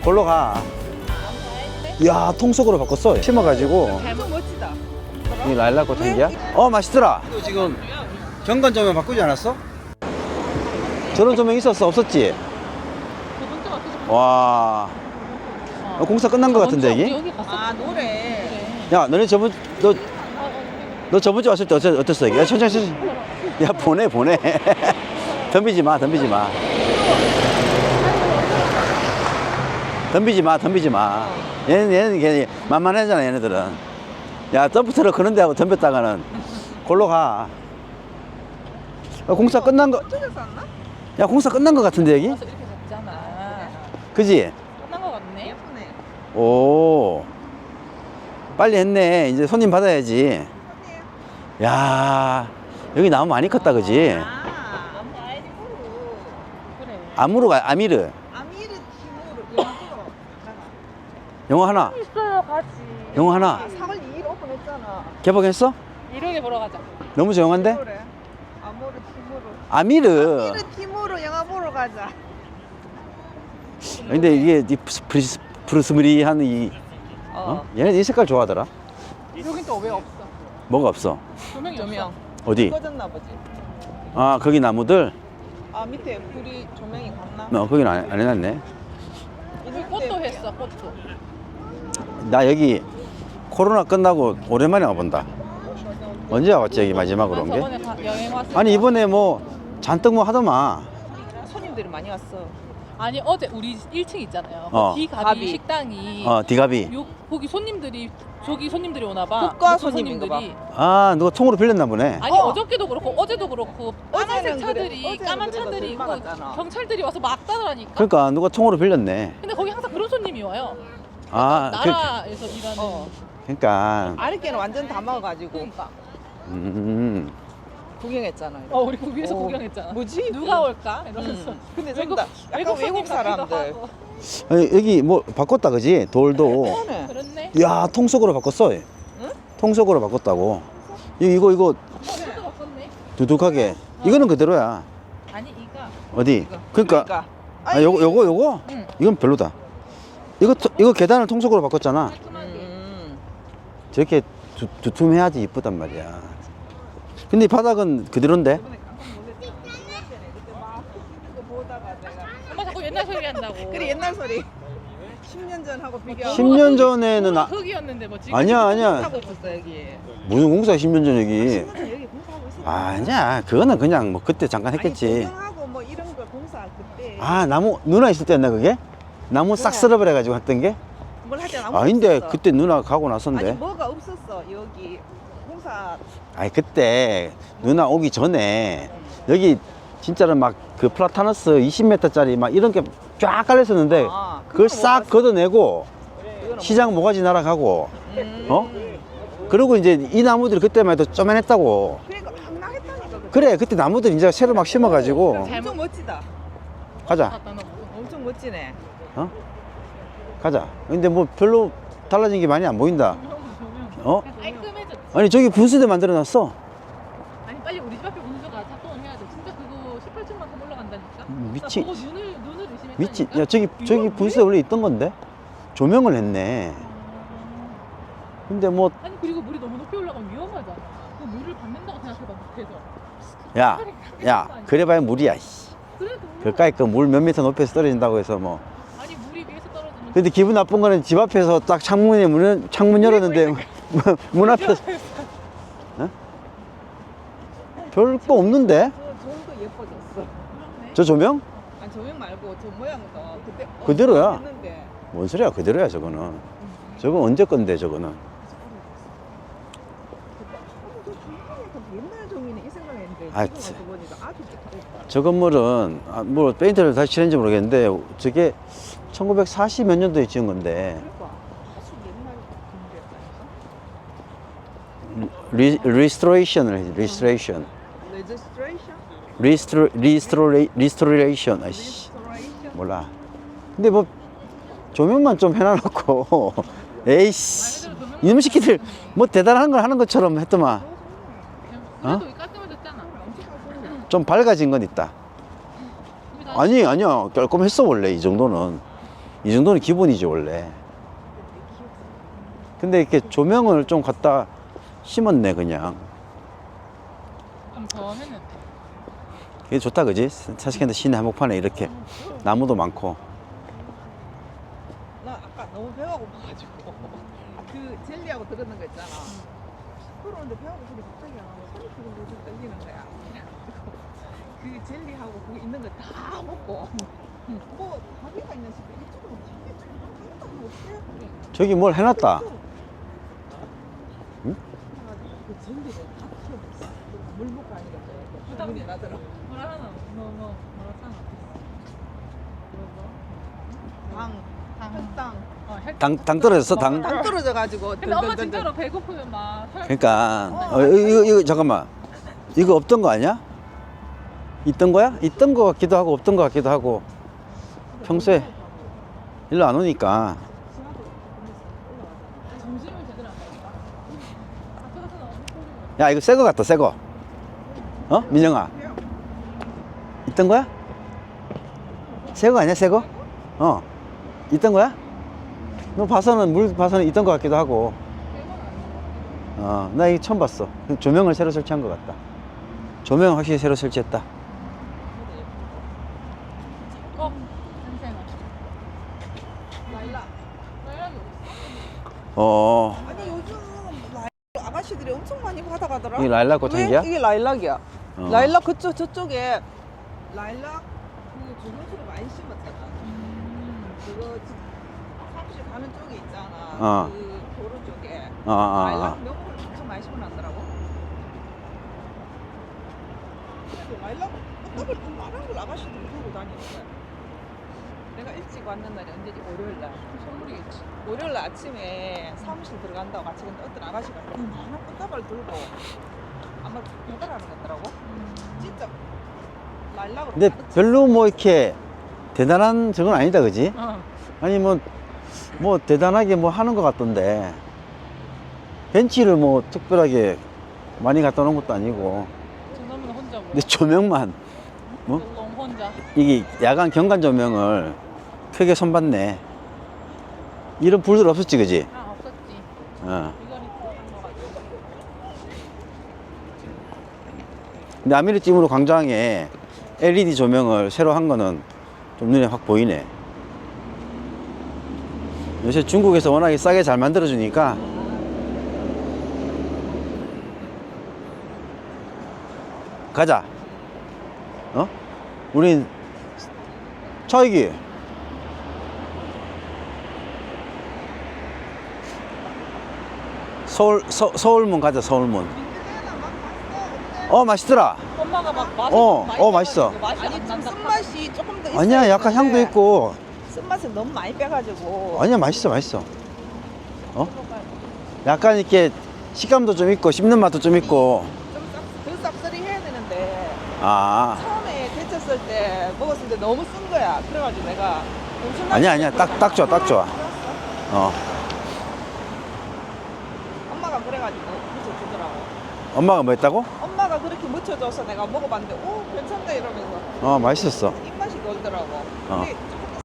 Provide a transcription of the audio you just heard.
골로 가. 야, 통속으로 바꿨어. 심어가지고. 엄청 멋지다. 이 라일락 꽃향기야? 맛있더라. 지금 경관 조명 바꾸지 않았어? 저런 조명 있었어? 없었지? 와. 공사 끝난 것 같은데, 이게? 아, 노래. 야, 너네 너 저번 주 왔을 때 어땠어, 이게? 야, 천천히. 야, 보내. 덤비지 마. 덤비지 마. 얘는 걔 만만하잖아, 얘네들은. 야, 점프트럭 그런 데 하고 덤볐다가는 골로 가. 공사 끝난 거. 저쪽에서 왔나? 야, 공사 끝난 거 같은데, 여기? 이렇게 잡잖아. 그지? 끝난 거 같네. 예쁘네. 오. 빨리 했네. 이제 손님 받아야지. 야, 여기 나무 많이 컸다, 그지? 그래. 아미르. 아미르 팀으로 영어 하나. 있어요, 같이. 영어 하나. 4월 2일 오픈했잖아. 개봉했어? 이렇게 보러 가자. 너무 조용한데? 그래. 아모르 팀으로. 아미르. 아미르 팀으로 영화 보러 가자. 근데 이게 브루스무리한 얘네 이 색깔 좋아하더라. 여긴 또 왜 없어? 뭐가 없어? 조명. 어디? 꺼졌나 보지. 아, 거기 나무들? 아, 밑에 불이 조명이 갔나? 거긴 안 해놨네. 꽃도 했어, 꽃도. 나 여기 코로나 끝나고 오랜만에 와본다. 언제 와봤지, 여기 마지막으로 온 게? 저번에 여행 왔을 아니, 이번에 뭐 잔뜩 뭐 하더만. 손님들이 많이 왔어. 아니, 어제 우리 1층 있잖아요. 디가비 가비. 식당이 디가비. 거기 저기 손님들이 오나 봐. 국가 손님인가 봐. 아, 누가 통으로 빌렸나 보네. 아니, 어저께도 그렇고 어제도 그렇고 까만색 어제는 차들이 그래. 까만 어제는 차들이 그래도 있고 많았잖아. 경찰들이 와서 막 따라다니까. 그러니까 누가 통으로 빌렸네. 근데 거기 항상 그런 손님이 와요. 아, 나라에서 일하는. 그러니까. 아랫개는 완전 다 먹어가지고 그러니까. 구경했잖아. 우리 그 위에서 오, 구경했잖아. 뭐지? 누가 올까? 이러면서. 근데 전부 다 약간 외국 사람들. 아니, 여기 뭐 바꿨다, 그지? 돌도. 그러네. 그렇네. 야, 통속으로 바꿨어. 통속으로 바꿨다고. 이거 이것도 바꿨네. 두둑하게. 이거는 그대로야. 아니, 이가. 어디? 그러니까. 아, 요거? 응. 이건 별로다. 이거 계단을 통속으로 바꿨잖아. 저렇게 두툼해야지 이쁘단 말이야. 근데 이 바닥은 그대로인데? 엄마 자꾸 옛날 소리 한다고. 그래 옛날 소리. 10년 전하고 비교. 10년 전에는 흙이었는데 뭐 지금. 아니야. 하고 있었어 여기. 무슨 공사 10년 전 여기. 여기 공사하고 있었어. 아니야. 그거는 그냥 뭐 그때 잠깐 했겠지. 구경하고 뭐 이런 거 공사 그때. 아, 나무 누나 있을 때였나 그게? 나무 싹 쓸어버려 가지고 했던 게? 뭘 하자. 아닌데 그때 누나 가고 나선데. 아니 뭐가 없었어 여기 공사. 아니 그때 누나 오기 전에 여기 진짜로 막 그 플라타너스 20m짜리 막 이런 게 쫙 깔려 있었는데 그걸 싹 걷어내고 시장 모가지 날아가고 그리고 이제 이 나무들이 그때만 해도 쪼맨했다고. 그러니까 막 나겠다니까. 그래, 그때 나무들 이제 새로 막 심어가지고. 엄청 멋지다. 가자. 엄청 멋지네. 가자. 근데 뭐 별로 달라진 게 많이 안 보인다. 깔끔해졌지. 아니 저기 분수대 만들어놨어. 아니, 빨리 우리 집 앞에 분수가 작동을 해야 돼. 진짜 그거 18층만큼 올라간다니까. 미치. 나 보고 눈을 의심했다니까. 미치. 야 저기 분수대 원래 있던 건데 조명을 했네. 근데 뭐 아니, 그리고 물이 너무 높이 올라가면 위험하잖아. 그 물을 받는다고 생각해봐, 밑에서. 야, 그래봐야 물이야. 씨. 그래도. 그까이 그 물 몇 미터 높이에서 떨어진다고 해서 뭐. 아니, 물이 위에서 떨어지면. 근데 기분 나쁜 거는 집 앞에서 딱 창문 열었는데 문 앞에서 별 거 없는데? 저 정도 예뻐졌어. 저 조명? 아니 조명 말고 저 모양도 그때 그대로야. 했는데. 뭔 소리야, 그대로야 저거는. 저건 언제 건데 저거는. 옛날 종이네 이 생각했는데 아, 지금 와서 보니까 아주 좋다. 저 건물은 뭐 페인트를 다시 칠했는지 모르겠는데 저게 1940 몇 년도에 지은 건데 그러니까 아주 옛날 건물이었다니까. 리스토레이션을 해. 리스토레이션. 레지스트레이션? 리스토레이션. 아이씨 몰라. 근데 뭐 조명만 좀 해놔놓고 에이씨 이놈 새끼들 뭐 대단한 걸 하는 것처럼 했더만. 그래도 깔끔해졌잖아. 좀 밝아진 건 있다. 아니야 깔끔했어 원래 이 정도는. 이 정도는 기본이지 원래. 근데 이렇게 조명을 좀 갖다 심었네 그냥. 좀 더 했는데. 그게 좋다 그지? 사실근데 시내 한복판에 이렇게 나무도 많고. 나 아까 너무 배가 고파가지고 그 젤리하고 들었는 거 있잖아. 그러는데 배가 고프니 갑자기 안 하고 손이 두근두근 떨리는 거야. 그 젤리하고 그거 있는 거 다 먹고 뭐 가게가 있나 싶어. 이쪽으로 가게 좀 간다고 어떻게? 저기 뭘 해놨다. 응? 그 젤리를 다 키워놨어. 물 먹고 하니까 부담이 나더라. 뭐라 하나? 뭐라 하나? 당. 당 떨어졌어 당. 당 떨어져가지고. 근데 엄마 진짜로 배고프면 막 그러니까 이거 잠깐만. 이거 없던 거 아니야? 있던 거야? 있던 거 같기도 하고 없던 거 같기도 하고. 평소에 일로 안 오니까. 점심을 제대로 안 먹었다. 앞에 가서 너무 꼴리고. 야 이거 새 거 같다 새 거. 어? 민영아 있던 거야? 새 거 아니야 새 거? 어 있던 거야? 너 봐서는 물 봐서는 있던 거 같기도 하고. 나 이거 처음 봤어. 조명을 새로 설치한 것 같다. 조명 확실히 새로 설치했다. 냄새나. 라일락. 라일락이 어딨어? 아니 요즘 아가씨들이 엄청 많이 받아가더라. 이 라일락 꽃향기야? 왜? 이게 라일락이야. 어. 라일락 저쪽에 라일락 그 조명수를 많이 심었잖아. 그거 사무실 가는 쪽에 있잖아. 어. 그 도로 쪽에 아. 라일락 명을 엄청 많이 심어놨더라고. 근데 라일락 꽃다발 좀 많은 걸 아가씨들이 들고 다니는 거야. 내가 일찍 왔는 날이 언제지? 월요일날. 선물이겠지. 월요일 아침에 사무실 들어간다고 같이 근데 어떤 아가씨가 많은 꽃다발 들고 아마 배달하는 것 같더라고. 진짜 라일락으로 근데 가득 별로 뭐 이렇게 대단한 저건 아니다 그지? 아니 뭐 대단하게 뭐 하는 것 같던데 벤치를 뭐 특별하게 많이 갖다 놓은 것도 아니고. 저놈은 혼자 뭐. 근데 조명만 뭐? 너무 혼자. 이게 야간 경관 조명을 크게 손봤네. 이런 불들 없었지 그지? 아 없었지. 어. 이거는 한거 가지고. 근데 아미르찜으로 광장에 LED 조명을 새로 한 거는 좀 눈에 확 보이네. 요새 중국에서 워낙에 싸게 잘 만들어주니까. 가자. 어? 우린 차이기. 서울문 가자. 서울문. 맛있더라. 엄마가 막 맛이 맛있어. 맛이 아니 안 좀 난다. 쓴맛이 조금 더 있어야 아니야, 약간 향도 되는데 있고. 쓴맛을 너무 많이 빼가지고 아니야, 맛있어. 약간 이렇게 식감도 좀 있고 씹는 맛도 좀 있고. 좀더 쌉싸리 해야 되는데 아, 처음에 데쳤을 때 먹었을 때 너무 쓴 거야. 그래가지고 내가 엄청나게 아니야, 딱 좋아. 어. 엄마가 그래가지고 묻혀주더라고. 엄마가 뭐 했다고? 엄마가 그렇게 묻혀줘서 내가 먹어봤는데 오 괜찮다 이러면서 맛있었어. 입맛이 돌더라고. 어. 근데